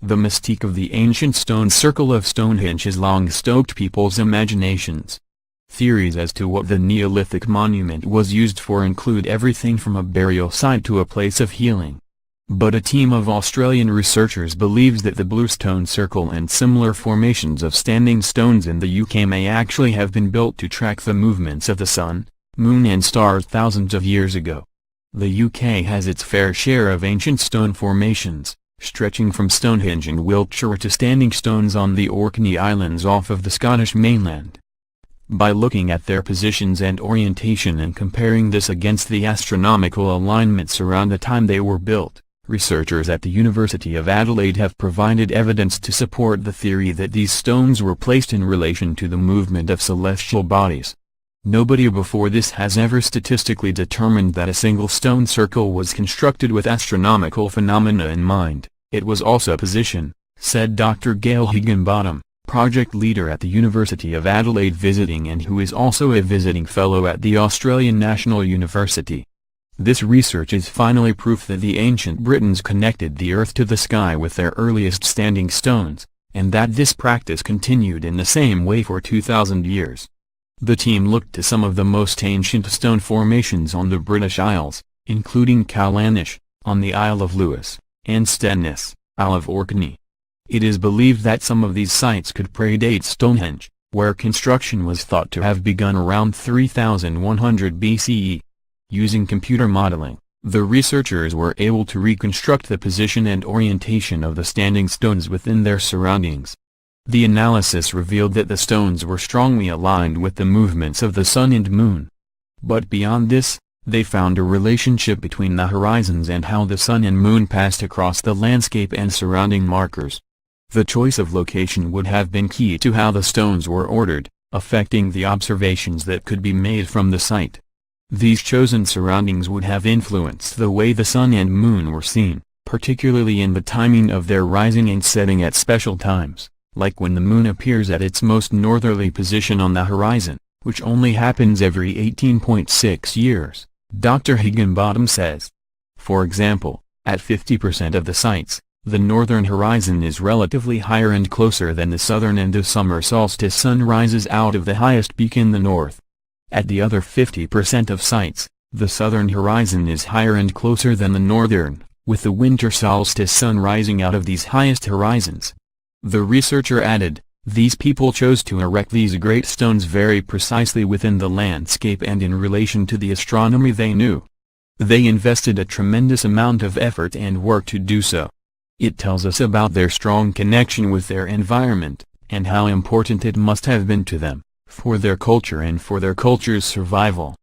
The mystique of the ancient stone circle of Stonehenge has long stoked people's imaginations. Theories as to what the Neolithic monument was used for include everything from a burial site to a place of healing. But a team of Australian researchers believes that the Blue Stone Circle and similar formations of standing stones in the UK may actually have been built to track the movements of the sun, moon and stars thousands of years ago. The UK has its fair share of ancient stone formations, stretching from Stonehenge in Wiltshire to standing stones on the Orkney Islands off of the Scottish mainland. By looking at their positions and orientation and comparing this against the astronomical alignments around the time they were built, researchers at the University of Adelaide have provided evidence to support the theory that these stones were placed in relation to the movement of celestial bodies. Nobody before this has ever statistically determined that a single stone circle was constructed with astronomical phenomena in mind. It was also position, said Dr. Gail Higginbottom, project leader at the University of Adelaide visiting and who is also a visiting fellow at the Australian National University. This research is finally proof that the ancient Britons connected the earth to the sky with their earliest standing stones, and that this practice continued in the same way for 2,000 years. The team looked to some of the most ancient stone formations on the British Isles, including Callanish, on the Isle of Lewis, and Stenness, Isle of Orkney. It is believed that some of these sites could predate Stonehenge, where construction was thought to have begun around 3100 BCE. Using computer modeling, the researchers were able to reconstruct the position and orientation of the standing stones within their surroundings. The analysis revealed that the stones were strongly aligned with the movements of the sun and moon. But beyond this, they found a relationship between the horizons and how the sun and moon passed across the landscape and surrounding markers. The choice of location would have been key to how the stones were ordered, affecting the observations that could be made from the site. These chosen surroundings would have influenced the way the sun and moon were seen, particularly in the timing of their rising and setting at special times, like when the moon appears at its most northerly position on the horizon, which only happens every 18.6 years, Dr. Higginbottom says. For example, at 50% of the sites, the northern horizon is relatively higher and closer than the southern, and the summer solstice sun rises out of the highest peak in the north. At the other 50% of sites, the southern horizon is higher and closer than the northern, with the winter solstice sun rising out of these highest horizons. The researcher added, these people chose to erect these great stones very precisely within the landscape and in relation to the astronomy they knew. They invested a tremendous amount of effort and work to do so. It tells us about their strong connection with their environment, and how important it must have been to them, for their culture and for their culture's survival.